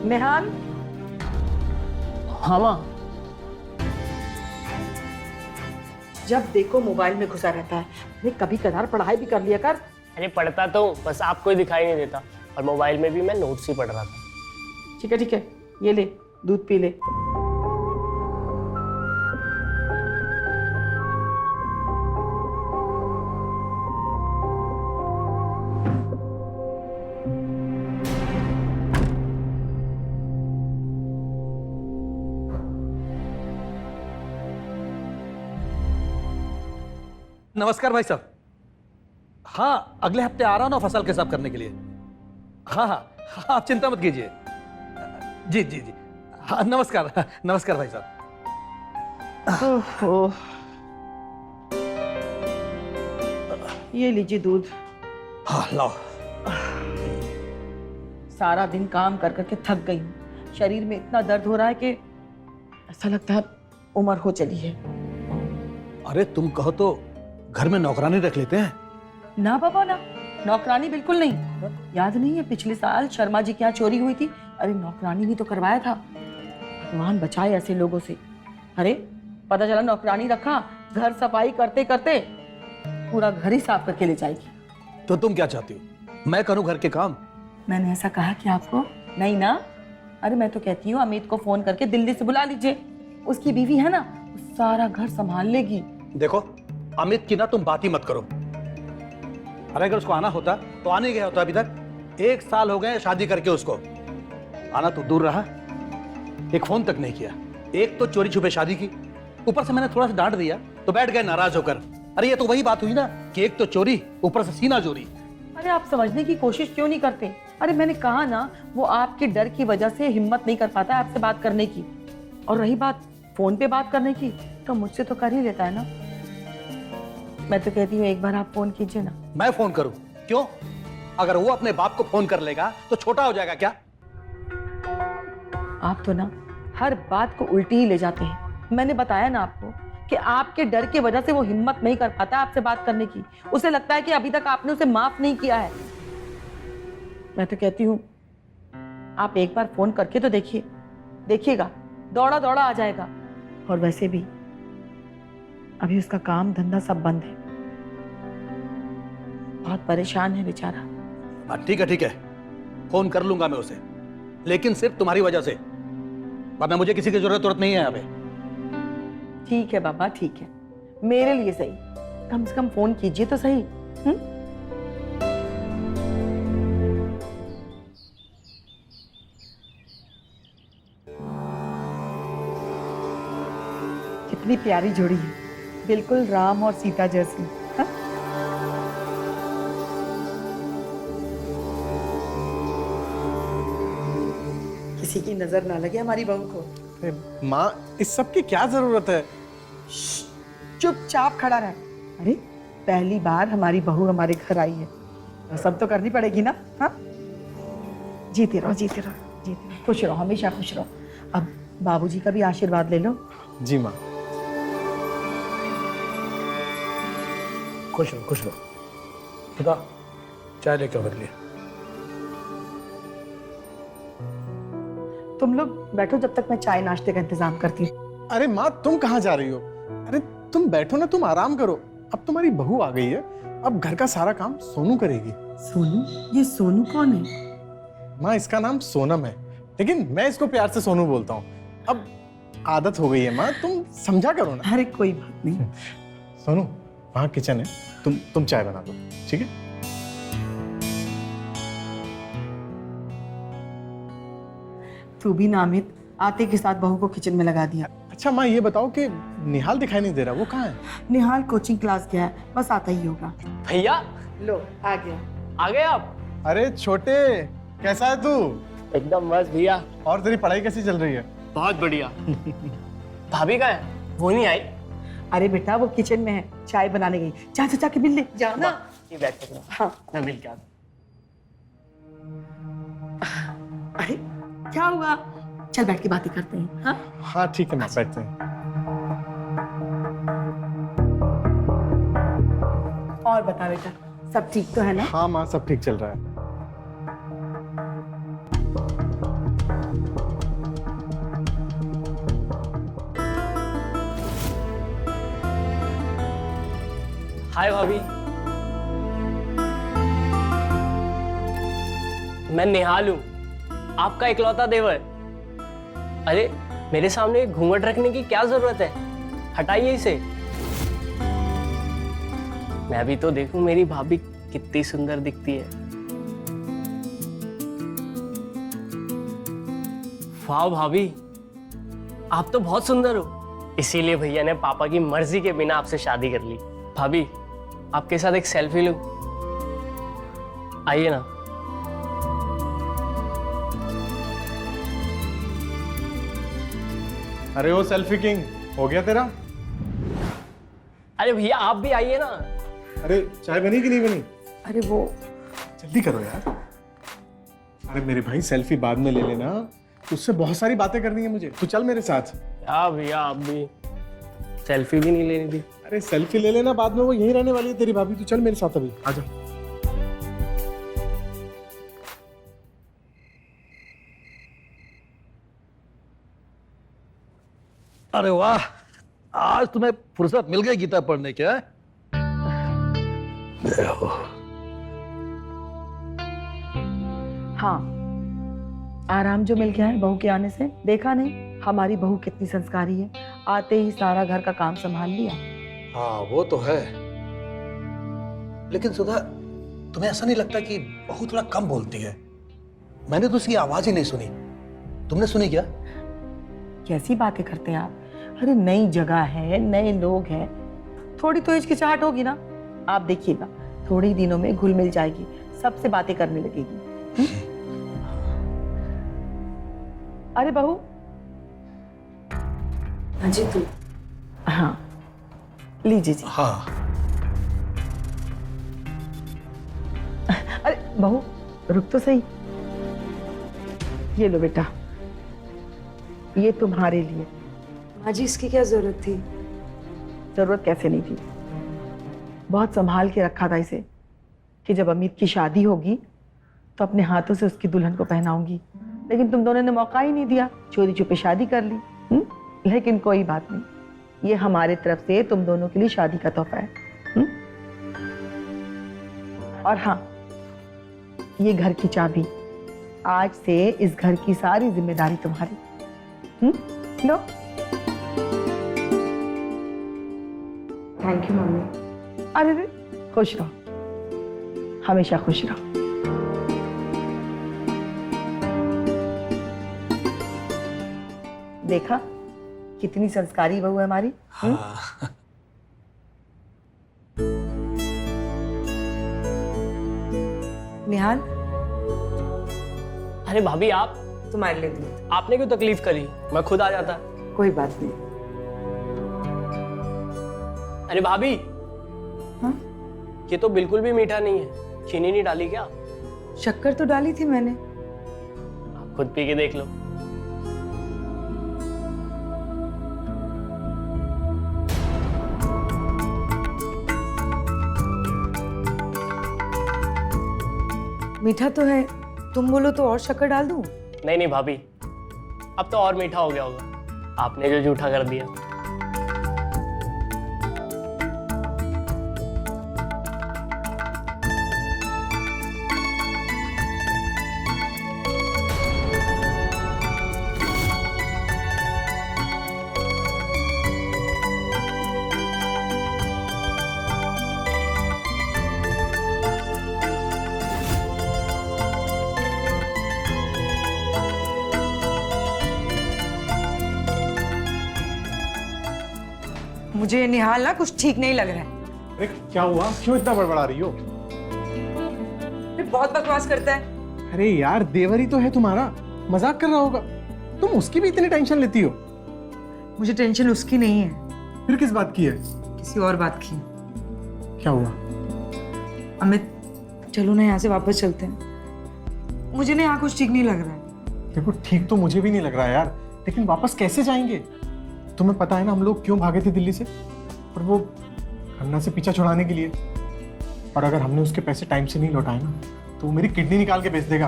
नेहाल। हाँ माँ। जब देखो मोबाइल में घुसा रहता है। अरे कभी कभार पढ़ाई भी कर लिया कर। अरे पढ़ता तो बस आपको ही दिखाई नहीं देता, और मोबाइल में भी मैं नोट्स ही पढ़ रहा था। ठीक है, ये ले दूध पी ले। नमस्कार भाई साहब। हाँ, अगले हफ्ते आ रहा हूं ना फसल के हिसाब करने के लिए। हाँ हाँ हाँ, आप चिंता मत कीजिए। जी जी जी। हाँ नमस्कार। नमस्कार भाई साहब। ओहो, ये लीजिए दूध। हाँ लाओ। सारा दिन काम कर करके थक गई हूँ। शरीर में इतना दर्द हो रहा है कि ऐसा लगता है उम्र हो चली है। अरे तुम कहो तो घर में नौकरानी रख लेते हैं। ना बाबा ना, नौकरानी बिल्कुल नहीं। याद नहीं है पिछले साल शर्मा जी के यहाँ चोरी हुई थी? अरे नौकरानी भी तो करवाया था। भगवान बचाए ऐसे लोगों से। अरे पता चला नौकरानी रखा, घर सफाई करते करते पूरा घर ही साफ करके ले जाएगी। तो तुम क्या चाहती हो, मैं करूं घर के काम? मैंने ऐसा कहा कि आपको? नहीं ना। अरे मैं तो कहती हूँ अमित को फोन करके दिल्ली से बुला लीजिए। उसकी बीवी है ना, वो सारा घर संभाल लेगी। देखो अमित की ना तुम बात ही मत करो। अरे अगर उसको आना होता तो आने गया होता अभी तक। 1 साल हो गए शादी करके उसको। आना तो दूर रहा, एक फोन तक नहीं किया। एक तो चोरी छुपे शादी की, ऊपर से मैंने थोड़ा सा डांट दिया तो बैठ गए नाराज होकर। अरे ये तो वही बात हुई ना कि एक तो चोरी ऊपर से सीना चोरी। अरे आप समझने की कोशिश क्यों नहीं करते? अरे मैंने कहा ना, वो आपके डर की वजह से हिम्मत नहीं कर पाता आपसे बात करने की। और रही बात फोन पे बात करने की, तो मुझसे तो कर ही लेता है ना। मैं तो कहती हूँ एक बार आप फोन कीजिए ना। मैं फोन करूं? क्यों? अगर वो अपने बाप को फोन कर लेगा तो छोटा हो जाएगा क्या? आप तो ना हर बात को उल्टी ही ले जाते हैं। मैंने बताया ना आपको कि आपके डर की वजह से वो हिम्मत नहीं कर पाता आपसे बात करने की। उसे लगता है कि अभी तक आपने उसे माफ नहीं किया है। मैं तो कहती हूँ आप एक बार फोन करके तो देखिए, देखिएगा दौड़ा दौड़ा आ जाएगा। और वैसे भी अभी उसका काम धंधा सब बंद है, बहुत परेशान है बेचारा। ठीक है, फोन कर लूंगा मैं उसे, लेकिन सिर्फ तुम्हारी वजह से, वरना मुझे किसी की जरूरत नहीं है यहाँ पे। ठीक है बाबा, ठीक है, मेरे लिए सही, कम से कम फोन कीजिए तो सही। कितनी प्यारी जोड़ी है, बिल्कुल राम और सीता जैसी। हा? किसी की नजर ना लगे हमारी बहू को। माँ, इस सब की क्या जरूरत है? चुपचाप खड़ा रह। अरे पहली बार हमारी बहू हमारे घर आई है, तो सब तो करनी पड़ेगी ना। हाँ, जीते रहो जीते रहो जीते रहो, खुश रहो, हमेशा खुश रहो। अब बाबूजी का भी आशीर्वाद ले लो। जी माँ। खुश रहो। खुदा चाय लेके आओ मेरे लिए। तुम लोग बैठो जब तक मैं चाय नाश्ते का इंतजाम करती हूँ। अरे माँ, तुम कहाँ जा रही हो? अरे तुम बैठो ना, तुम आराम करो। अब तुम्हारी बहू आ गई है, अब घर का सारा काम सोनू करेगी। सोनू? ये सोनू कौन है? माँ, इसका नाम सोनम है, लेकिन मैं इसको प्यार से सोनू बोलता हूँ। अब आदत हो गई है माँ, तुम समझा करो ना। अरे कोई बात नहीं। सोनू, वहाँ किचन है, तुम चाय बना दो, ठीक है? तू भी नामित आते के साथ बहू को किचन में लगा दिया। अच्छा माँ, ये बताओ कि निहाल दिखाई नहीं दे रहा, वो कहाँ है? निहाल कोचिंग क्लास गया है, बस आता ही होगा। भैया लो आ गया। आ गए आप? अरे छोटे, कैसा है तू? एकदम मस्त भैया। और तेरी पढ़ाई कैसी चल रही है? बहुत बढ़िया। भाभी कहाँ है? वो नहीं आई? अरे बेटा वो किचन में है, चाय बनाने गई। जा जा जाके मिल ले, जा ना। ये बैठ के हाँ। मैं मिल के आता। अरे क्या हुआ? चल बैठ के बातें करते हैं। हाँ हाँ ठीक है माँ, बैठते हैं। और बता बेटा, सब ठीक तो है ना? हाँ माँ, सब ठीक चल रहा है। हाय भाभी। मैं निहाल हूं, आपका इकलौता देवर। अरे मेरे सामने घूंघट रखने की क्या जरूरत है, हटाइए इसे। मैं भी तो देखूं मेरी भाभी कितनी सुंदर दिखती है। वाह भाभी, आप तो बहुत सुंदर हो। इसीलिए भैया ने पापा की मर्जी के बिना आपसे शादी कर ली। भाभी, आपके साथ एक सेल्फी लूं? आइए ना। अरे वो सेल्फी किंग, हो गया तेरा? अरे भैया आप भी आइए ना। अरे चाय बनी कि नहीं बनी? अरे वो जल्दी करो यार। अरे मेरे भाई सेल्फी बाद में ले लेना, उससे बहुत सारी बातें करनी है मुझे। तू चल मेरे साथ। क्या भैया, आप भी सेल्फी भी नहीं लेनी थी? अरे सेल्फी ले लेना, बाद में वो यहीं रहने वाली है तेरी भाभी। तू चल मेरे साथ अभी, आजा। अरे वाह, आज तुम्हें फुर्सत मिल गई गीता पढ़ने के। हाँ, आराम जो मिल गया है बहू के आने से। देखा नहीं हमारी बहू कितनी संस्कारी है, आते ही सारा घर का काम संभाल लिया। हाँ वो तो है, लेकिन सुधा तुम्हें ऐसा नहीं लगता कि बहू थोड़ा कम बोलती है? मैंने तो उसकी आवाज ही नहीं सुनी, तुमने सुनी क्या? कैसी बातें करते हैं आप? अरे नई जगह है, नए लोग हैं, थोड़ी तो हिचकिचाहट होगी ना। आप देखिएगा थोड़े ही दिनों में घुल मिल जाएगी, सबसे बातें करने लगेगी। अरे बहू। हाँ जी तू। हाँ लीजिए जी। हाँ। अरे बहू रुक तो सही। ये लो बेटा, ये तुम्हारे लिए। माँ जी इसकी क्या जरूरत थी? जरूरत कैसे नहीं थी, बहुत संभाल के रखा था इसे कि जब अमित की शादी होगी तो अपने हाथों से उसकी दुल्हन को पहनाऊंगी। लेकिन तुम दोनों ने मौका ही नहीं दिया, चोरी छुपे शादी कर ली। लेकिन कोई बात नहीं, ये हमारे तरफ से तुम दोनों के लिए शादी का तोहफा है। और हाँ, ये घर की चाबी, आज से इस घर की सारी जिम्मेदारी तुम्हारी। लो। Thank you mummy. अरे खुश रहो, हमेशा खुश रहो। देखा कितनी संस्कारी बहू है हमारी। निहाल, अरे भाभी आप, तुम्हारे लिए दूध। आपने क्यों तकलीफ करी, मैं खुद आ जाता। कोई बात नहीं। अरे भाभी, हाँ? ये तो बिल्कुल भी मीठा नहीं है, चीनी नहीं डाली क्या? शक्कर तो डाली थी मैंने। आप खुद पी के देख लो। मीठा तो है, तुम बोलो तो और शक्कर डाल दूं? नहीं नहीं भाभी, अब तो और मीठा हो गया होगा, आपने जो जूठा कर दिया। मुझे निहाल ना कुछ ठीक नहीं लग रहा है। अरे क्या हुआ, क्यों इतना बड़बड़ा रही हो? ये बहुत बकवास करता है। अरे यार देवर ही तो है तुम्हारा, मजाक कर रहा होगा। तुम उसकी भी इतनी टेंशन लेती हो? मुझे टेंशन उसकी नहीं है, फिर किस बात की है? किसी और बात की। क्या हुआ? अमित चलो ना यहाँ से वापस चलते हैं। मुझे ना यहाँ कुछ ठीक नहीं लग रहा है। देखो ठीक तो मुझे भी नहीं लग रहा है यार, लेकिन वापस कैसे जाएंगे? तुम्हें पता है ना हम लोग क्यों भागे थे दिल्ली से? और वो खन्ना से पीछा छुड़ाने के लिए। और अगर हमने उसके पैसे टाइम से नहीं लौटाए ना तो वो मेरी किडनी निकाल के बेच देगा।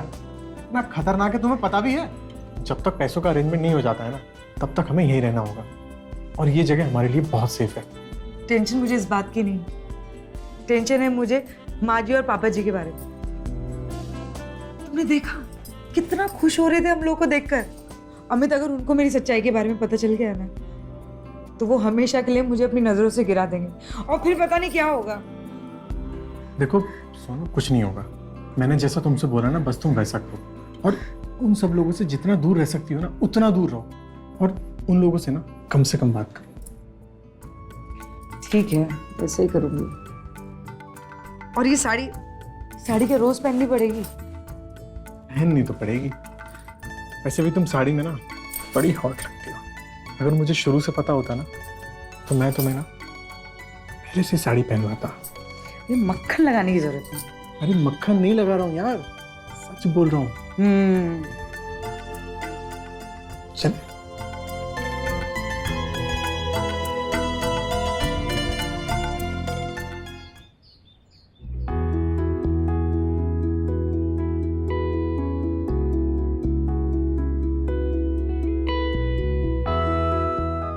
इतना खतरनाक है, तुम्हें पता भी है। जब तक पैसों का अरेंजमेंट नहीं हो जाता है ना तब तक हमें यहीं रहना होगा, और ये जगह हमारे लिए बहुत सेफ है। टेंशन मुझे इस बात की नहीं, टेंशन है मुझे माँ जी और पापा जी के बारे में। तुमने देखा कितना खुश हो रहे थे हम लोग को देखकर। अमित, अगर उनको मेरी सच्चाई के बारे में पता चल गया ना तो वो हमेशा के लिए मुझे अपनी नजरों से गिरा देंगे और फिर पता नहीं क्या होगा। देखो सोनू, कुछ नहीं होगा। मैंने जैसा तुमसे बोला ना, बस तुम वैसा करो और उन सब लोगों से जितना दूर रह सकती हो ना उतना दूर रहो, और उन लोगों से ना कम से कम बात करो। ठीक है, वैसे ही करूंगी। और ये साड़ी साड़ी क्या रोज पहननी पड़ेगी? पहननी तो पड़ेगी। वैसे भी तुम साड़ी में ना बड़ी हॉट लगती हो। अगर मुझे शुरू से पता होता ना तो मैं तुम्हें ना पहले से साड़ी पहनवाता। ये मक्खन लगाने की जरूरत नहीं। अरे मक्खन नहीं लगा रहा हूँ यार, सच बोल रहा हूँ। चल।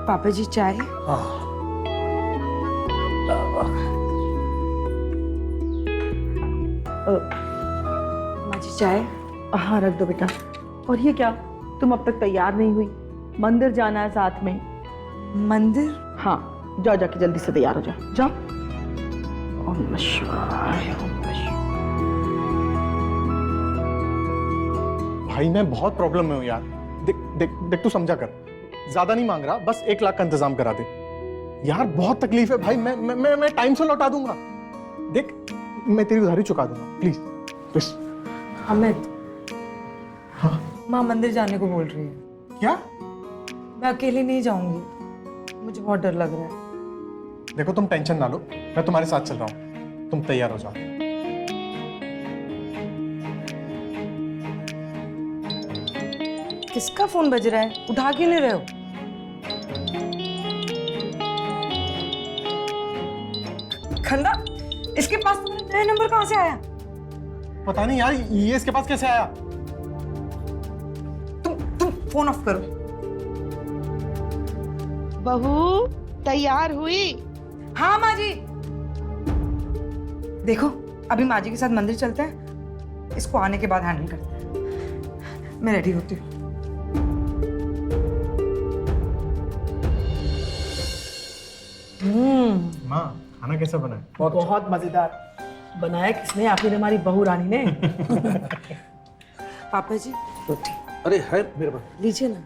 पापा जी चाय? माँ जी चाय? हाँ रख दो बेटा। और ये क्या, तुम अब तक तैयार नहीं हुई? मंदिर जाना है साथ में। मंदिर? हाँ जाओ, जाके जल्दी से तैयार हो जाओ, जाओ। ओम नमः शिवाय, ओम नमः शिवाय। भाई मैं बहुत प्रॉब्लम में हूँ यार। देख देख देख, तू समझा कर। ज्यादा नहीं मांग रहा, बस 1 लाख का इंतजाम करा दे यार। बहुत तकलीफ है भाई। मैं टाइम से लौटा दूंगा। देख मैं तेरी उधारी चुका दूंगा, प्लीज प्लीज। अमित, हाँ माँ मंदिर जाने को बोल रही है। क्या? मैं अकेली नहीं जाऊंगी, मुझे बहुत डर लग रहा है। देखो तुम टेंशन ना लो, मैं तुम्हारे साथ चल रहा हूँ, तुम तैयार हो जाओ। किसका फोन बज रहा है? उठा क्यों नहीं रहे हो? खन्ना, इसके पास तुम्हारा नया नंबर कहाँ से आया? पता नहीं यार, ये इसके पास कैसे आया? तुम फोन ऑफ करो। बहू तैयार हुई? हाँ माँ जी। देखो अभी माँ जी के साथ मंदिर चलते हैं, इसको आने के बाद हैंडल करते हैं। मैं रेडी होती हूँ। माँ खाना कैसा बना है? बहुत मजेदार बनाया। किसने? आखिर हमारी बहू रानी ने। पापा जी रोटी अरे है मेरे पास, लीजिए ना।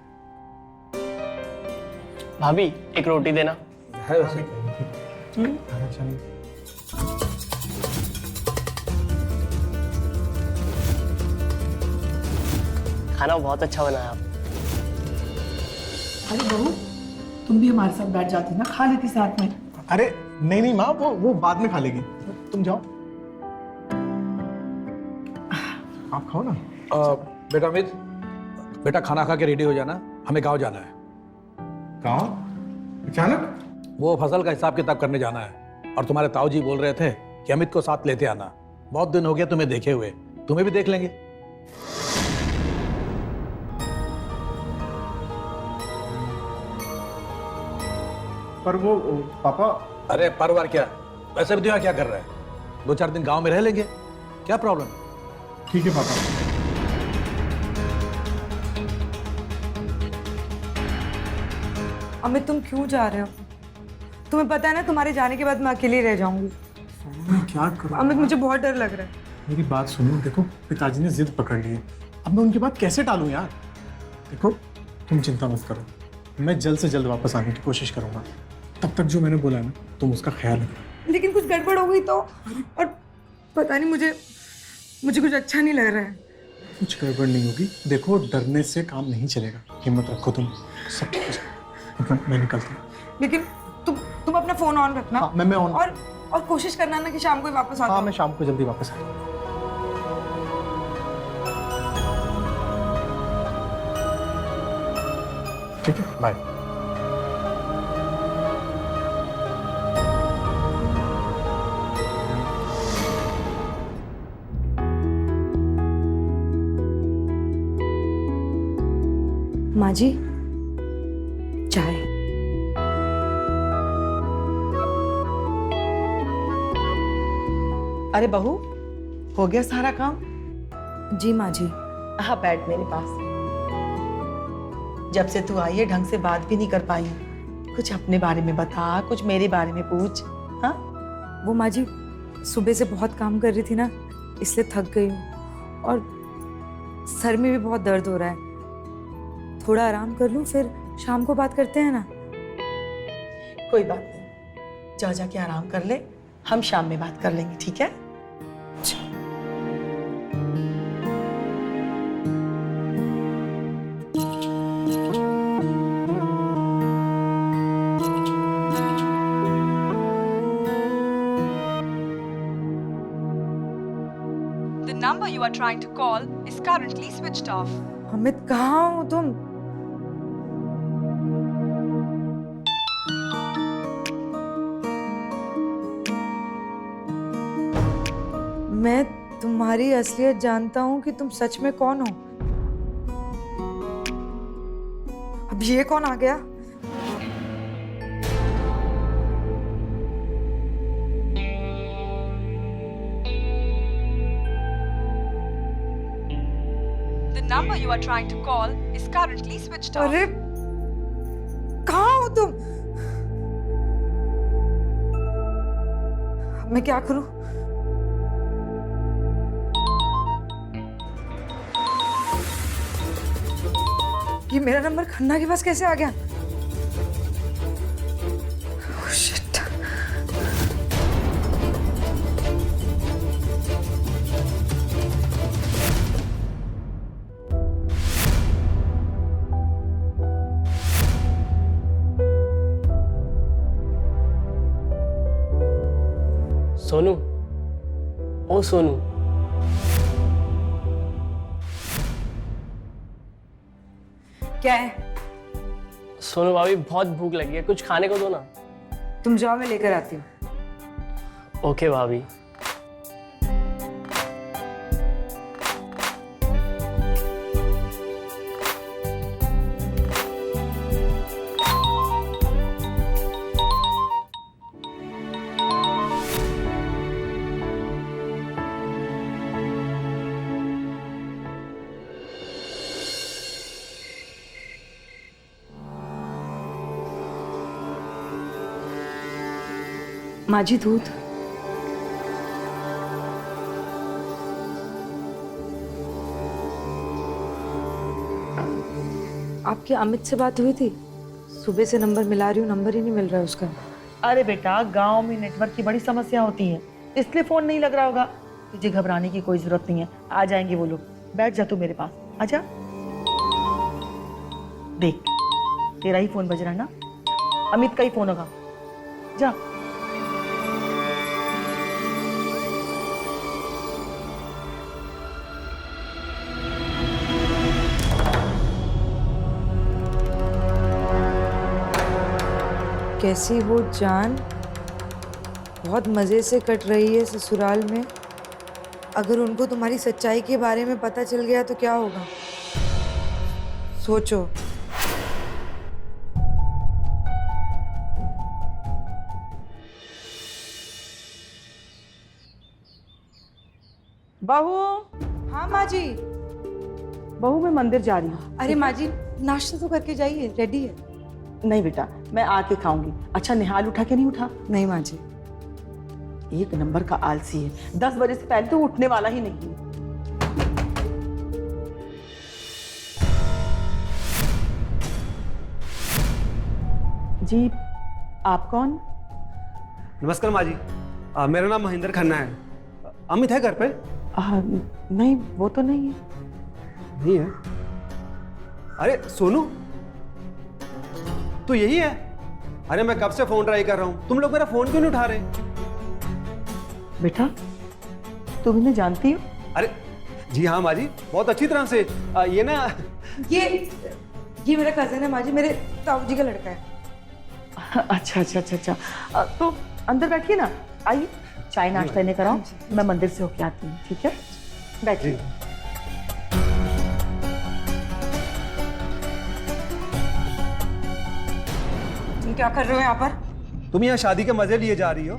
भाभी एक रोटी देना। है वैसे। खाना अच्छा नहीं। खाना बहुत अच्छा बनाया आप। अरे बहू, तुम भी हमारे साथ बैठ जाती ना, खा लेती साथ में। अरे नहीं नहीं माँ, वो बाद में खा लेगी। तुम जाओ, आप खाओ ना। बेटा अमित, बेटा खाना खा के रेडी हो जाना, हमें गांव जाना है। गाँव? अचानक? वो फसल का हिसाब किताब करने जाना है, और तुम्हारे ताऊ जी बोल रहे थे कि अमित को साथ लेते आना। बहुत दिन हो गया तुम्हें देखे हुए, तुम्हें भी देख लेंगे। पर वो पापा। अरे परवार क्या, वैसे भी तो यहाँ क्या कर रहा है? 2-4 दिन गांव में रह लेंगे, क्या प्रॉब्लम? ठीक है पापा। अमित तुम क्यों जा रहे हो? तुम्हें पता है ना तुम्हारे जाने के बाद मैं अकेली रह जाऊंगी। मैं क्या करूँ? अमित मुझे बहुत डर लग रहा है। मेरी बात सुनो, देखो पिताजी ने जिद पकड़ ली है, अब मैं उनकी बात कैसे टालूं यार? देखो तुम चिंता मत करो, मैं जल्द से जल्द वापस आने की कोशिश करूंगा। तब तक जो मैंने बोला है ना, तुम उसका ख्याल रखना। लेकिन कुछ गड़बड़ हो गई तो? और पता नहीं, मुझे कुछ अच्छा नहीं लग रहा है। कुछ गड़बड़ नहीं होगी। देखो डरने से काम नहीं चलेगा, हिम्मत रखो तुम, सब ठीक हो जाएगा। मैं निकलता हूँ। लेकिन तुम अपना फोन ऑन रखना। हाँ, मैं ऑन। और कोशिश करना ना कि शाम को ही वापस आ हाँ जाओ। मैं शाम को जल्दी वापस आऊँ। ठीक है, बाय। माँ जी चाय। अरे बहू, हो गया सारा काम? जी माँ जी। हाँ, बैठ मेरे पास। जब से तू आई है ढंग से बात भी नहीं कर पाई। कुछ अपने बारे में बता, कुछ मेरे बारे में पूछ। हाँ, वो माँ जी सुबह से बहुत काम कर रही थी ना, इसलिए थक गई हूँ और सर में भी बहुत दर्द हो रहा है। थोड़ा आराम कर लूँ, फिर शाम को बात करते हैं ना। कोई बात नहीं, जा जाके आराम कर ले, हम शाम में बात कर लेंगे, ठीक है? The number you are trying to call is currently switched off. Amit कहाँ हो तुम? मैं तुम्हारी असलियत जानता हूँ कि तुम सच में कौन हो। अब ये कौन आ गया? The number you are trying to call is currently switched off. अरे कहाँ हो तुम? अब मैं क्या करूं? ये मेरा नंबर खन्ना के पास कैसे आ गया? Oh, shit. सोनू, ओ सोनू, क्या है? सोनू भाभी बहुत भूख लगी है, कुछ खाने को दो ना। तुम जाओ, मैं लेकर आती हूँ। ओके भाभी। माझी दूध। आपके अमित से बात हुई थी? सुबह से नंबर मिला रही हूँ, नंबर ही नहीं मिल रहा है उसका। अरे बेटा, गांव में नेटवर्क की बड़ी समस्या होती है, इसलिए फोन नहीं लग रहा होगा। तुझे घबराने की कोई जरूरत नहीं है, आ जाएंगे वो लोग। बैठ जा तू मेरे पास, आजा। देख, तेरा ही फोन बज रहा है ना? अमित का ही फोन होगा, जा। कैसी हो जान? बहुत मज़े से कट रही है ससुराल में। अगर उनको तुम्हारी सच्चाई के बारे में पता चल गया तो क्या होगा? सोचो। बहू, हाँ माँ जी। बहू मैं मंदिर जा रही हूँ। अरे माँ जी, नाश्ता तो करके जाइए, रेडी है। नहीं बेटा, मैं आके खाऊंगी। अच्छा, निहाल उठा के नहीं उठा? नहीं माँ जी। एक नंबर का आलसी है, 10 बजे से पहले तो उठने वाला ही नहीं है। जी, आप कौन? नमस्कार माँ जी, मेरा नाम महेंद्र खन्ना है। अमित है घर पे? नहीं, वो तो नहीं है। नहीं है? अरे सोनू, तू यही है? अरे मैं कब से फोन ट्राई कर रहा हूँ, तुम लोग मेरा फोन क्यों नहीं उठा रहे? बेटा, तुम इन्हें जानती हो? अरे जी हाँ माँ जी, बहुत अच्छी तरह से। ये ना, ये मेरा कजन है माँ जी, मेरे ताऊ जी का लड़का है। अच्छा अच्छा अच्छा अच्छा, तो अंदर बैठिए ना, आइए चाय नाश्ता इन्हें कराओ। मैं मंदिर से होके आती हूँ, ठीक है? बैठिए। तुम क्या कर रहे हो यहाँ पर? तुम यहाँ शादी के मजे लिए जा रही हो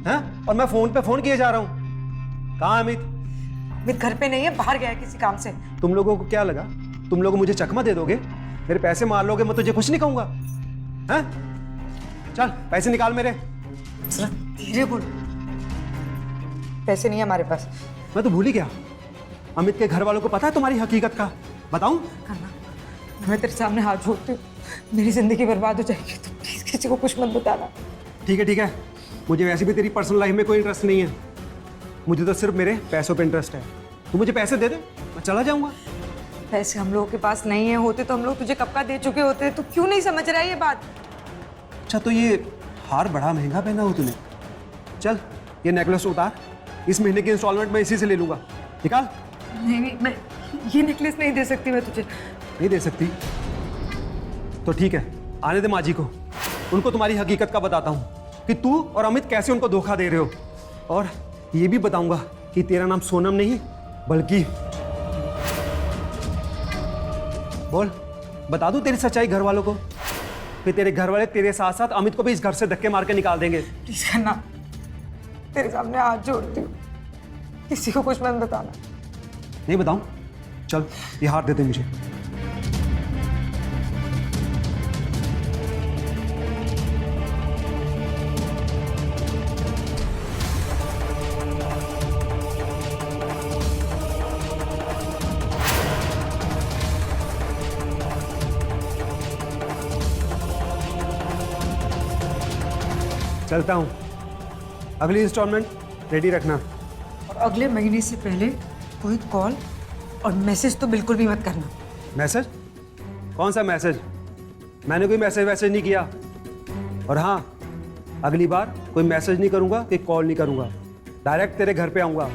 हैं? और मैं फोन पे फोन किए जा रहा हूँ। कहाँ है अमित? अमित घर पे नहीं है, बाहर गया है किसी काम से। तुम लोगों को क्या लगा? तुम लोग मुझे चकमा दे दोगे, मेरे पैसे मार लोगे, मैं तुझे कुछ नहीं कहूंगा? हैं? चल पैसे निकाल मेरे। जरा धीरे बोल, पैसे नहीं है हमारे पास। मैं तो भूल ही गया। अमित के घर वालों को पता है तुम्हारी हकीकत का? बताऊं? खन्ना, मैं तेरे सामने हाथ जोड़ती हूँ, मेरी जिंदगी बर्बाद हो जाएगी, तो प्लीज किसी को कुछ मत बताना। ठीक है, मुझे वैसे भी तेरी पर्सनल लाइफ में कोई इंटरेस्ट नहीं है। मुझे तो सिर्फ मेरे पैसों पे इंटरेस्ट है। तू मुझे पैसे दे दे, मैं चला जाऊंगा। पैसे हम लोगों के पास नहीं है, होते तो हम लोग तुझे कब का दे चुके होते। तू क्यों नहीं समझ रहा है ये बात? अच्छा, तो ये हार बड़ा महंगा पहना हो तूने। चल ये नेकलेस उतार, इस महीने की इंस्टॉलमेंट मैं इसी से ले लूंगा। निकाल। नहीं, मैं ये नेकलेस नहीं दे सकती मैं तुझे। नहीं दे सकती तो ठीक है, आने दे माँ जी को, उनको तुम्हारी हकीकत का बताता हूँ कि तू और अमित कैसे उनको धोखा दे रहे हो। और ये भी बताऊंगा कि तेरा नाम सोनम नहीं बल्कि, बोल, बता दूं तेरी सच्चाई घर वालों को? फिर तेरे घर वाले तेरे साथ साथ अमित को भी इस घर से धक्के मार के निकाल देंगे। प्लीज करना, तेरे सामने हाथ जोड़ती हूँ, किसी को कुछ मत बताना। नहीं बताऊं? चल ये हार दे दे मुझे। चलता हूं, अगली इंस्टॉलमेंट रेडी रखना। और अगले महीने से पहले कोई कॉल और मैसेज तो बिल्कुल भी मत करना। मैसेज? कौन सा मैसेज? मैंने कोई मैसेज नहीं किया। और हाँ, अगली बार कोई मैसेज नहीं करूंगा, कोई कॉल नहीं करूंगा, डायरेक्ट तेरे घर पे आऊंगा।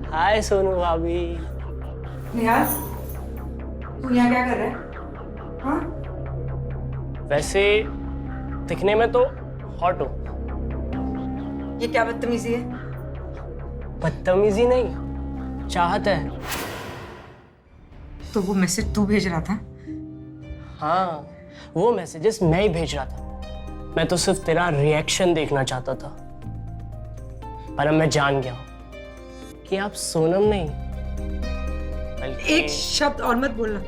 हाय सोनू भाभी। निहाल, तू यहाँ क्या कर रहा है? हाँ? वैसे दिखने में तो हॉट हो। ये क्या बदतमीजी है? बदतमीजी नहीं, चाहत है। तो वो मैसेज तू भेज रहा था? हाँ, वो मैसेजेस मैं ही भेज रहा था। मैं तो सिर्फ तेरा रिएक्शन देखना चाहता था। पर अब मैं जान गया कि आप सोनम नहीं बल्कि... एक शब्द और मत बोलना।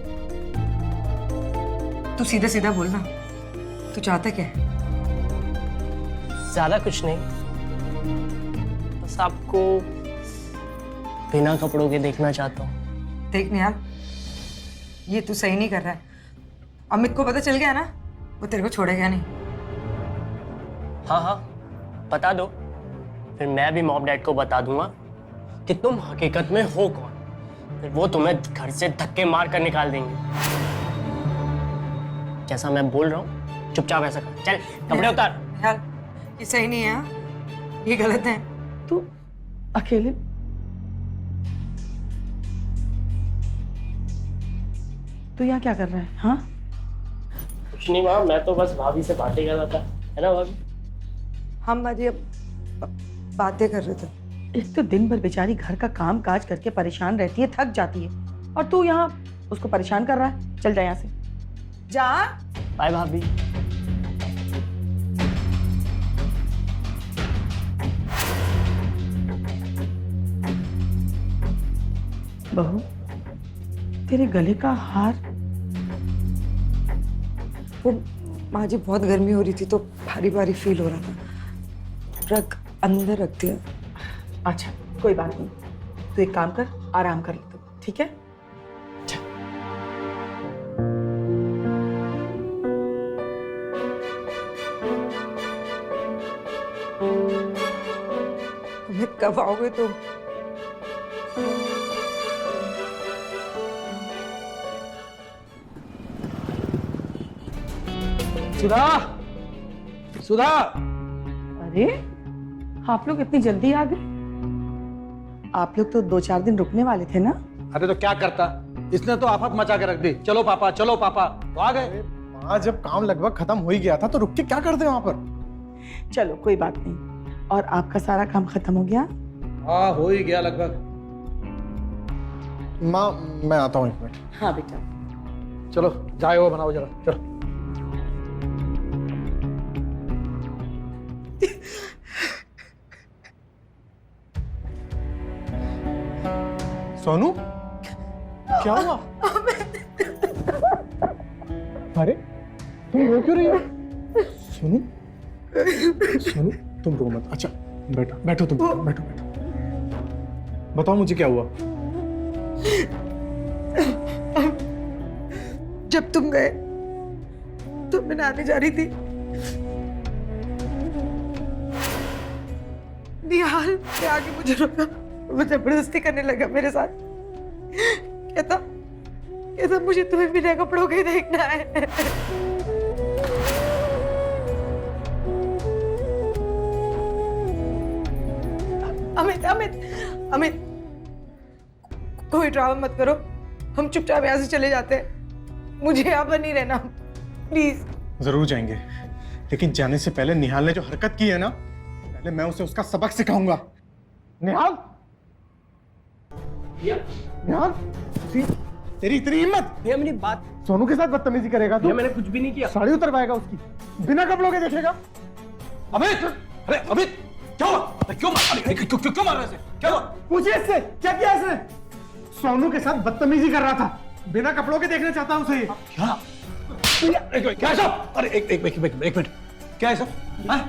तू सीधा सीधा बोलना, तू चाहता क्या है? ज्यादा कुछ नहीं, बस आपको बिना कपड़ों के देखना चाहता हूँ। देख निहाल, ये तू सही नहीं कर रहा है। अमित को पता चल गया ना, वो तेरे को छोड़ेगा नहीं। हाँ, बता दो, फिर मैं भी मॉम डैड को बता दूंगा कि तुम हकीकत में हो कौन। फिर वो तुम्हें घर से धक्के मार कर निकाल देंगे। जैसा मैं बोल रहा हूँ चुपचाप ऐसा कर। चल कपड़े उतार। निहाल, ये सही नहीं है, हाँ? ये गलत है। तू अकेले तू यहाँ क्या कर रहा है? हाँ, कुछ नहीं माँ, मैं तो बस भाभी से बातें कर रहा था, है ना भाभी? हम बाजी अब बातें कर रहे थे। एक तो दिन भर बेचारी घर का काम काज करके परेशान रहती है, थक जाती है, और तू यहाँ उसको परेशान कर रहा है। चल जा यहाँ से, जा। बाय भाभी। बहू, तेरे गले का हार। वो माँ जी, बहुत गर्मी हो रही थी तो भारी भारी फील हो रहा था, रख अंदर रख दिया। अच्छा, कोई बात नहीं, तू एक काम कर, आराम कर ले तू, ठीक है? अमित, कब आओगे तुम? सुधा, सुधा, अरे आप लोग इतनी जल्दी आ गए? आप लोग तो 2-4 दिन रुकने वाले थे ना? अरे तो क्या करता, इसने तो आफत मचा के रख दी। चलो पापा, चलो पापा, तो आ गए। माँ जब काम लगभग खत्म हो ही गया था तो रुक के क्या करते वहां पर? चलो कोई बात नहीं। और आपका सारा काम खत्म हो गया? हाँ, हो ही गया लगभग। माँ मैं आता हूँ 1 मिनट। हाँ बेटा। चलो चाय वो बनाओ जरा, चलो। सोनू क्या हुआ? अरे तुम रो क्यों रही हो? सोनू सोनू तुम रो मत। अच्छा बैठो बैठो, तुम बैठो बैठो। बताओ मुझे क्या हुआ? जब तुम गए तो मैं नहाने जा रही थी, निहाल के आगे मुझे रोका, वो जबरदस्ती करने लगा मेरे साथ। कहता मुझे तुम्हें बिना कपड़ों के देखना है। अमित अमित अमित, कोई ड्रामा मत करो, हम चुपचाप यहाँ से चले जाते हैं। मुझे यहाँ पर नहीं रहना, प्लीज। जरूर जाएंगे, लेकिन जाने से पहले निहाल ने जो हरकत की है ना, पहले मैं उसे उसका सबक सिखाऊंगा। निहाल, निहाल, तेरी इतनी हिम्मत? भैया मेरी बात। सोनू के साथ बदतमीजी करेगा तू? भैया मैंने कुछ भी नहीं किया। साड़ी उतरवाएगा उसकी, बिना कपड़ों के देखेगा? अमित, अरे अमित, क्या हुआ? क्यों मार रहे थे? क्या हुआ? पूछिए इससे, क्या किया इसने? सोनू के साथ बदतमीजी कर रहा था, बिना कपड़ों के देखना चाहता हूं उसे। क्या? क्या है सब? अरे एक मिनट, क्या है सब? हाँ?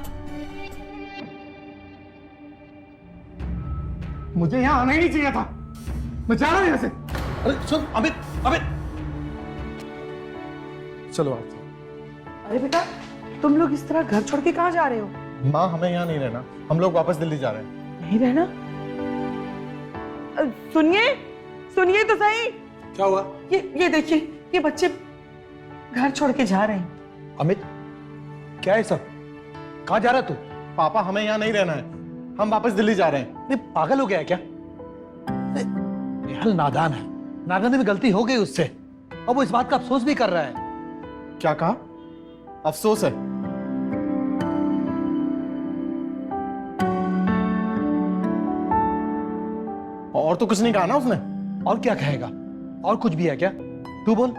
मुझे यहाँ आना ही नहीं चाहिए था, मैं जा रहा हूं यहाँ से। अरे सुन अमित, अमित, चलो आप। अरे बेटा, तुम लोग इस तरह घर छोड़ के कहाँ जा रहे हो? माँ हमें यहाँ नहीं रहना, हम लोग वापस दिल्ली जा रहे हैं। नहीं रहना? सुनिए सुनिए तो सही। क्या हुआ? ये देखिए, ये बच्चे घर छोड़ के जा रहे हैं। अमित, क्या है सब? कहाँ जा रहा तू? पापा हमें यहाँ नहीं रहना है, हम वापस दिल्ली जा रहे हैं। ये पागल हो गया है क्या? निहाल नादान है, नादानी में गलती हो गई उससे, और वो इस बात का अफसोस भी कर रहा है। क्या कहा? अफसोस है? और तो कुछ नहीं कहा ना उसने? और क्या कहेगा? और कुछ भी है क्या? तू बोल।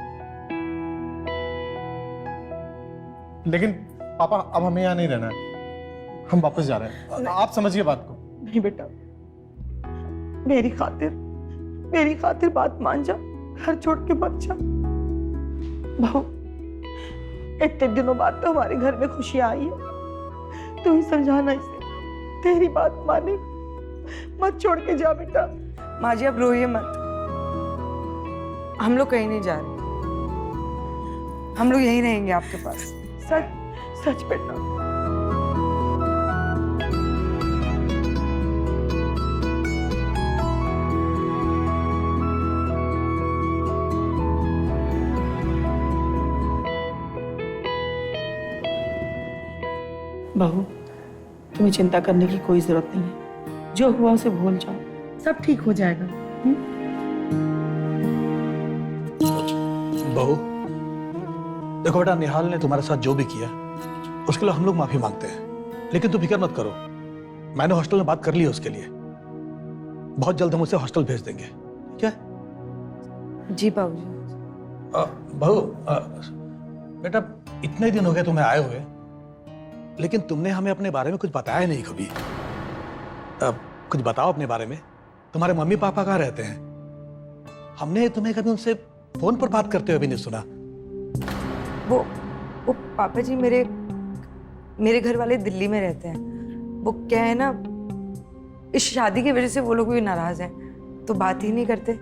लेकिन पापा अब हमें यहाँ नहीं रहना है, हम वापस जा रहे हैं। आप समझिए बात को। नहीं बेटा, मेरी खातिर बात मान जा, घर छोड़ के मत जा। बहू, इतने दिनों बाद तो हमारे घर में खुशियां आई है, तू ही समझाना इसे, तेरी बात माने, मत छोड़ के जा बेटा। माँ जी आप रोइए मत, हम लोग कहीं नहीं जा रहे, हम लोग यहीं रहेंगे आपके पास। सच सच बेटा। बहू, तुम्हें चिंता करने की कोई जरूरत नहीं है, जो हुआ उसे भूल जाओ, सब ठीक हो जाएगा। बहू, देखो बेटा, निहाल ने तुम्हारे साथ जो भी किया उसके लिए हम लोग माफी मांगते हैं, लेकिन तुम फिक्र मत करो, मैंने हॉस्टल में बात कर ली है उसके लिए, बहुत जल्द हम उसे हॉस्टल भेज देंगे। क्या? जी बाबूजी। बहू, बेटा इतने दिन हो गए तुम्हें आए हुए, लेकिन तुमने हमें अपने बारे में कुछ बताया नहीं कभी। कुछ बताओ अपने बारे में, तुम्हारे मम्मी पापा कहाँ रहते हैं? हमने तुम्हें कभी उनसे फोन पर बात करते हुए भी नहीं सुना। वो पापा जी मेरे घर वाले दिल्ली में रहते हैं। वो क्या है ना, इस शादी की वजह से वो लोग भी नाराज हैं, तो बात ही नहीं करते।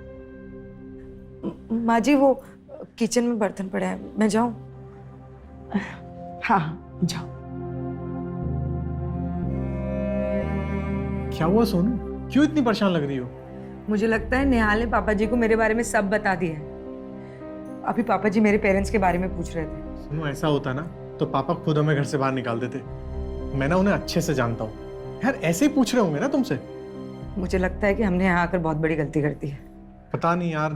माँ जी वो किचन में बर्तन पड़े हैं, मैं जाऊं? हाँ जाओ। क्या हुआ सोनू, क्यों इतनी परेशान लग रही हो? मुझे लगता है निहाल ने पापा जी को मेरे बारे में सब बता दिया है। अभी पापा जी मेरे पेरेंट्स के बारे में पूछ रहे थे। सोनू ऐसा होता ना तो पापा खुद हमें घर से बाहर निकाल देते। मैं ना उन्हें अच्छे से जानता हूँ यार, ऐसे ही पूछ रहे होंगे ना तुमसे। मुझे लगता है कि हमने यहाँ आकर बहुत बड़ी गलती कर दी है। पता नहीं यार,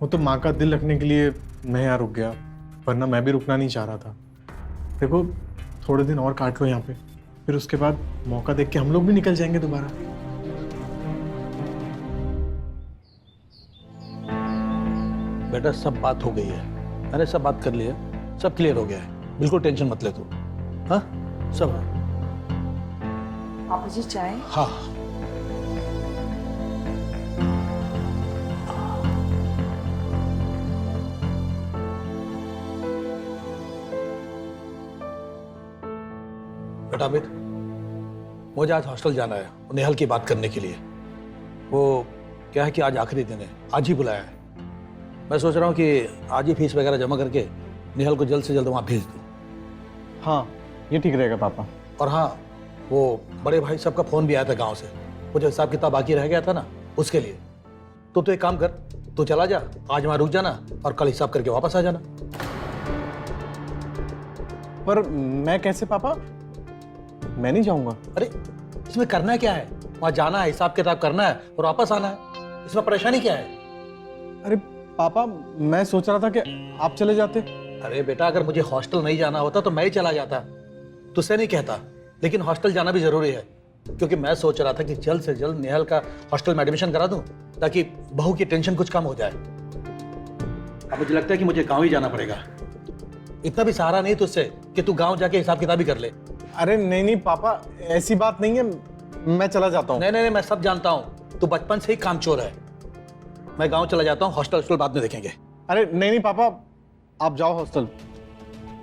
वो तो माँ का दिल रखने के लिए मैं यहाँ रुक गया, वरना मैं भी रुकना नहीं चाह रहा था। देखो थोड़े दिन और काट लो यहाँ पे, फिर उसके बाद मौका देख के हम लोग भी निकल जाएंगे दोबारा। बेटा सब बात हो गई है, मैंने सब बात कर ली है, सब क्लियर हो गया है, बिल्कुल टेंशन मत ले तू। हाँ सब है। पापा जी चाय? हाँ बेटा अमित, मुझे आज हॉस्टल जाना है नेहल की बात करने के लिए। वो क्या है कि आज आखिरी दिन है, आज ही बुलाया है। मैं सोच रहा हूँ कि आज ही फीस वगैरह जमा करके नेहल को जल्द से जल्द वहाँ भेज दूँ। हाँ ये ठीक रहेगा पापा। और हाँ, वो बड़े भाई सबका फोन भी आया था गांव से, वो जो हिसाब किताब बाकी रह गया था ना उसके लिए। तो एक काम कर, तू चला जा, आज वहाँ रुक जाना और कल हिसाब करके वापस आ जाना। पर मैं कैसे पापा, मैं नहीं जाऊंगा। अरे इसमें करना क्या है, वहाँ जाना है, हिसाब किताब करना है और वापस आना है, इसमें परेशानी क्या है? अरे पापा मैं सोच रहा था कि आप चले जाते। अरे बेटा अगर मुझे हॉस्टल नहीं जाना होता तो मैं ही चला जाता, तुझसे नहीं कहता, लेकिन हॉस्टल जाना भी जरूरी है क्योंकि मैं सोच रहा था कि जल्द से जल्द नेहल का हॉस्टल में एडमिशन करा दूं ताकि बहू की टेंशन कुछ कम हो जाए। अब मुझे लगता है कि मुझे गांव ही जाना पड़ेगा, इतना भी सहारा नहीं तुझसे कि तू गांव जाके हिसाब किताब ही कर ले। अरे नहीं नहीं पापा, ऐसी बात नहीं है, मैं चला जाता हूँ। नहीं नहीं नहीं, मैं सब जानता हूँ, तू बचपन से ही कामचोर है। मैं गांव चला जाता हूँ, हॉस्टल बाद में देखेंगे। अरे नहीं नहीं पापा, आप जाओ हॉस्टल,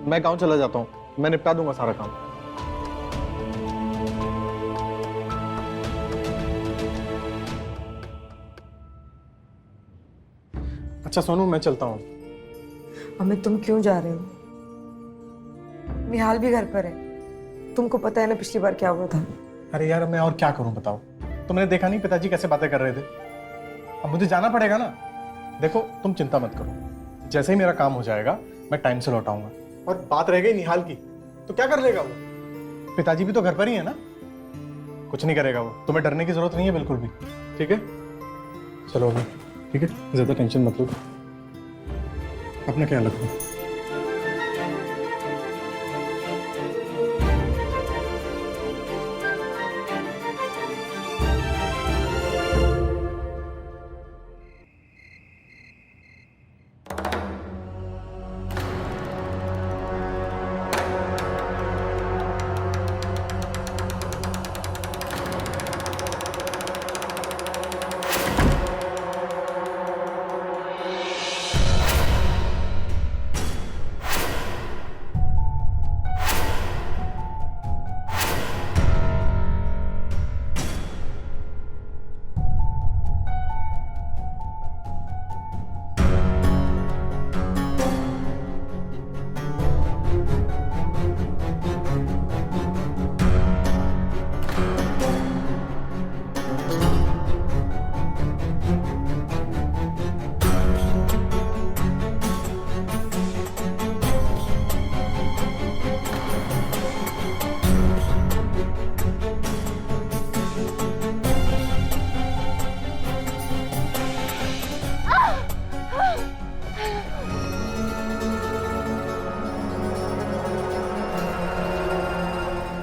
मैं गांव चला जाता हूँ, मैं निपटा दूंगा सारा काम। अच्छा सोनू मैं चलता हूँ। अमित तुम क्यों जा रहे हो? निहाल भी घर पर है, तुमको पता है ना पिछली बार क्या हुआ था। अरे यार मैं और क्या करूं बताओ, तुमने देखा नहीं पिताजी कैसे बातें कर रहे थे। अब मुझे जाना पड़ेगा ना। देखो तुम चिंता मत करो, जैसे ही मेरा काम हो जाएगा मैं टाइम से लौट आऊंगा। और बात रह गई निहाल की, तो क्या कर लेगा वो? पिताजी भी तो घर पर ही है ना, कुछ नहीं करेगा वो, तुम्हें डरने की जरूरत नहीं है बिल्कुल भी। ठीक है चलो अभी, ठीक है ज्यादा टेंशन मत लो, अपना ख्याल रखो।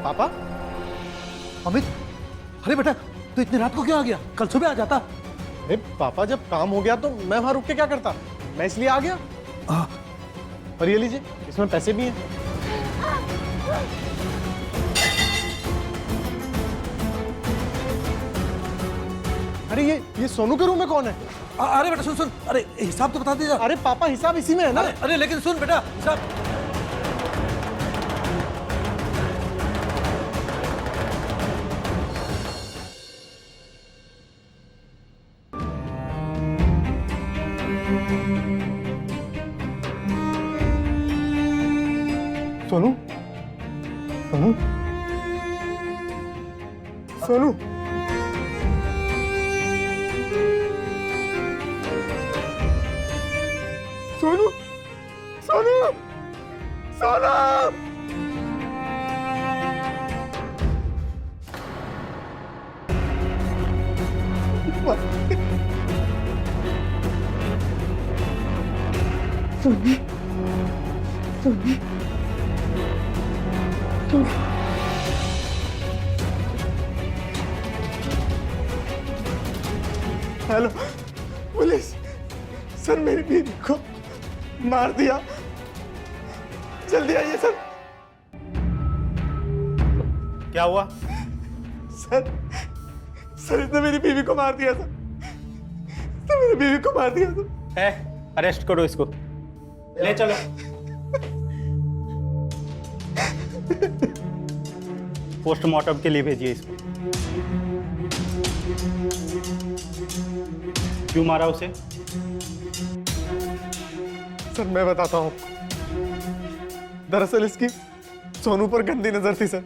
पापा अमित, अरे बेटा तू इतनी रात को क्यों आ गया? कल सुबह आ जाता। अरे पापा जब काम हो गया तो मैं वहां रुक के क्या करता, मैं इसलिए आ गया। और ये लीजिए, इसमें पैसे भी हैं। अरे ये सोनू के रूम में कौन है? अरे बेटा सुन सुन, अरे हिसाब तो बता दीजिए। अरे पापा हिसाब इसी में है ना। अरे लेकिन सुन बेटा, हिसाब सोनू सोनू सोनू सोनू सोनू सोनू पापा। Soni, Soni, hello police, sir मेरी बीवी को मार दिया, जल्दी आइए सर। क्या हुआ? सर सर इसने मेरी बीवी को मार दिया सर, इसने मेरी बीवी को मार दिया सर। है, अरेस्ट करो इसको, ले चलो। पोस्टमार्टम के लिए भेजिए इसको। क्यों मारा उसे? सर मैं बताता हूँ, दरअसल इसकी सोनू पर गंदी नजर थी सर।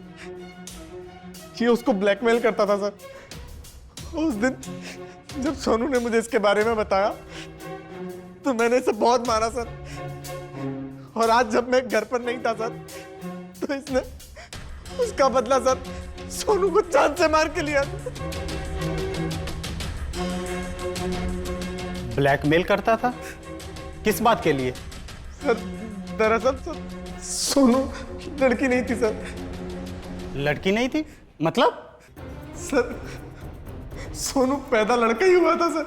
ये उसको ब्लैकमेल करता था सर। उस दिन जब सोनू ने मुझे इसके बारे में बताया तो मैंने इसे बहुत मारा सर। और आज जब मैं घर पर नहीं था सर तो इसने उसका बदला सर सोनू को जान से मार के लिया। ब्लैकमेल करता था? किस बात के लिए? सर दरअसल सर सोनू लड़की नहीं थी सर। लड़की नहीं थी मतलब? सर सोनू पैदा लड़का ही हुआ था सर,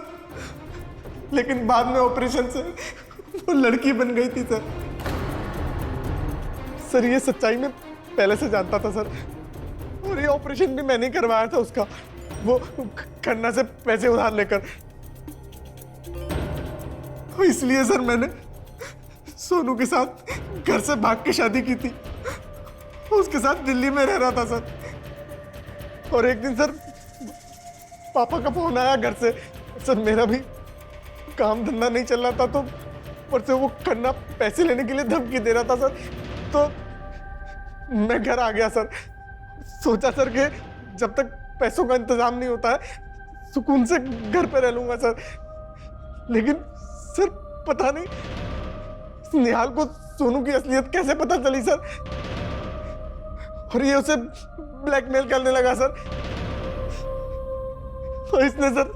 लेकिन बाद में ऑपरेशन से वो लड़की बन गई थी सर। सर ये सच्चाई में पहले से जानता था सर, और ये ऑपरेशन भी मैंने करवाया था उसका, वो खन्ना से पैसे उधार लेकर। इसलिए सर मैंने सोनू के साथ घर से भाग के शादी की थी। उसके साथ दिल्ली में रह रहा था सर। और एक दिन सर पापा का फोन आया घर से, सर मेरा भी काम धंधा नहीं चल रहा था, तो ऊपर से वो खन्ना पैसे लेने के लिए धमकी दे रहा था सर। तो मैं घर आ गया सर, सोचा सर कि जब तक पैसों का इंतजाम नहीं होता है सुकून से घर पे रह लूंगा सर। लेकिन सर पता नहीं निहाल को सोनू की असलियत कैसे पता चली सर, और ये उसे ब्लैकमेल करने लगा सर। और इसने सर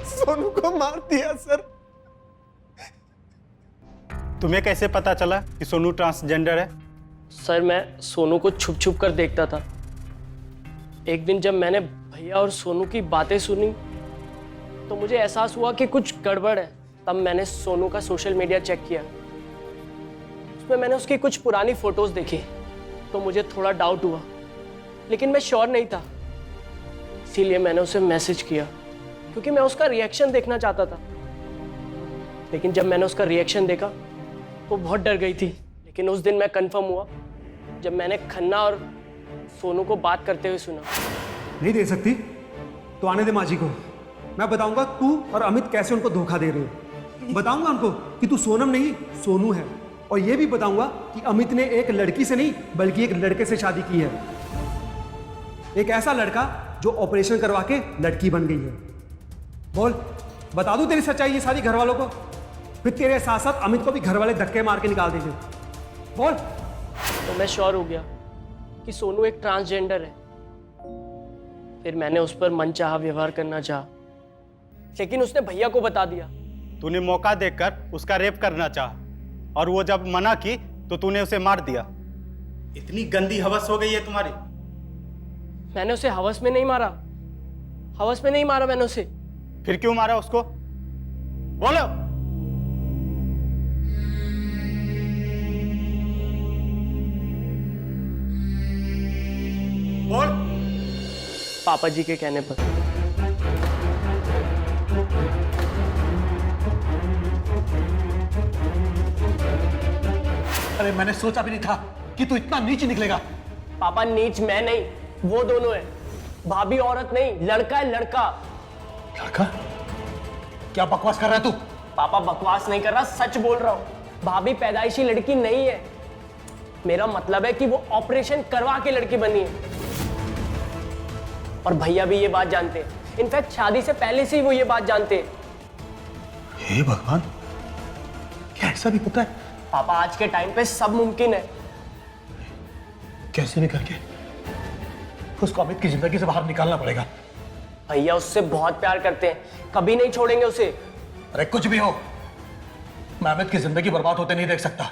सोनू को मार दिया सर। तुम्हें कैसे पता चला कि सोनू ट्रांसजेंडर है? सर मैं सोनू को छुप छुप कर देखता था। एक दिन जब मैंने भैया और सोनू की बातें सुनी तो मुझे एहसास हुआ कि कुछ गड़बड़ है। तब मैंने सोनू का सोशल मीडिया चेक किया, उसमें मैंने उसकी कुछ पुरानी फोटोज देखी तो मुझे थोड़ा डाउट हुआ, लेकिन मैं श्योर नहीं था। इसीलिए मैंने उसे मैसेज किया क्योंकि मैं उसका रिएक्शन देखना चाहता था। लेकिन जब मैंने उसका रिएक्शन देखा तो बहुत डर गई थी। लेकिन उस दिन मैं कंफर्म हुआ जब मैंने खन्ना और सोनू को बात करते हुए सुना। नहीं दे सकती तो आने दे माँ जी को, मैं बताऊंगा तू और अमित कैसे उनको धोखा दे रहे हो। बताऊंगा उनको कि तू सोनम नहीं सोनू है, और ये भी बताऊंगा कि अमित ने एक लड़की से नहीं बल्कि एक लड़के से शादी की है। एक ऐसा लड़का जो ऑपरेशन करवा के लड़की बन गई है। बोल, बता दूं तेरी सच्चाई ये सारी घर वालों को, फिर तेरे साथ साथ अमित को भी घर वाले धक्के मार के निकाल देंगे। बोल। तो मैं श्योर हो गया कि सोनू एक ट्रांसजेंडर है। फिर मैंने उस पर मनचाहा व्यवहार करना चाहा, लेकिन उसने भैया को बता दिया। तूने मौका देखकर उसका रेप करना चाहा, और वो जब मना की तो तूने उसे मार दिया। इतनी गंदी हवस हो गई है तुम्हारी? मैंने उसे हवस में नहीं मारा, हवस में नहीं मारा मैंने उसे। फिर क्यों मारा उसको? बोलो। बोल। पापा जी के कहने पर। अरे मैंने सोचा भी नहीं था कि तू इतना नीच निकलेगा। पापा नीच मैं नहीं, वो दोनों है। भाभी औरत नहीं, लड़का है लड़का। लड़का? क्या बकवास कर रहा है तू? पापा बकवास नहीं कर रहा, सच बोल रहा हूँ। भाभी पैदाइशी लड़की नहीं है। मेरा मतलब है कि वो ऑपरेशन करवा के लड़की बनी है, और भैया भी ये बात जानते हैं। इनफैक्ट शादी से पहले से ही वो ये बात जानते हैं। हे भगवान, क्या ऐसा भी होता है? पापा आज के टाइम पे सब मुमकिन है। कैसे भी करके उसको अमित की जिंदगी से बाहर निकालना पड़ेगा। भैया उससे बहुत प्यार करते हैं, कभी नहीं छोड़ेंगे उसे। अरे कुछ भी हो, मैं अमित की जिंदगी बर्बाद होते नहीं देख सकता।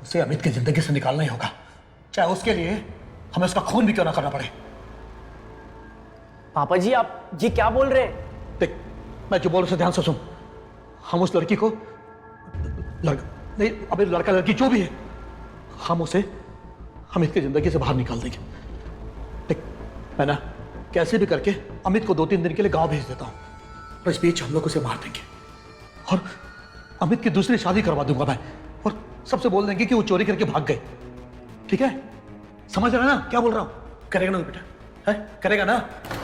उसे अमित की जिंदगी से निकालना ही होगा, चाहे उसके लिए हमें उसका खून भी क्यों ना करना पड़े। पापा जी आप ये क्या बोल रहे हैं? देख, मैं जो बोल उसे ध्यान से सुन। हम उस लड़की को नहीं, अभी लड़का लड़की जो भी है, हम उसे अमित की जिंदगी से बाहर निकाल देंगे। देख, मैं ना कैसे भी करके अमित को 2-3 दिन के लिए गांव भेज देता हूं, और इस बीच हम लोग उसे मार देंगे और अमित की दूसरी शादी करवा दूंगा मैं, और सबसे बोल देंगे कि वो चोरी करके भाग गए। ठीक है? समझ रहा है ना क्या बोल रहा हूं? करेगा ना बेटा? है करेगा ना?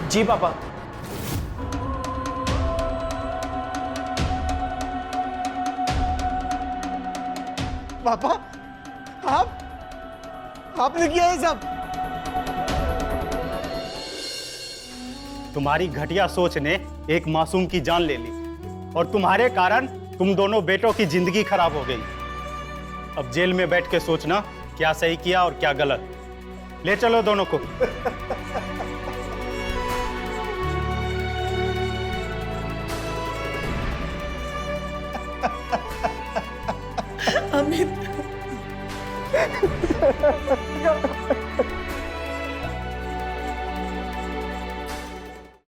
जी पापा। पापा आपने किया ये सब? तुम्हारी घटिया सोच ने एक मासूम की जान ले ली और तुम्हारे कारण तुम दोनों बेटों की जिंदगी खराब हो गई। अब जेल में बैठ के सोचना क्या सही किया और क्या गलत। ले चलो दोनों को। अमित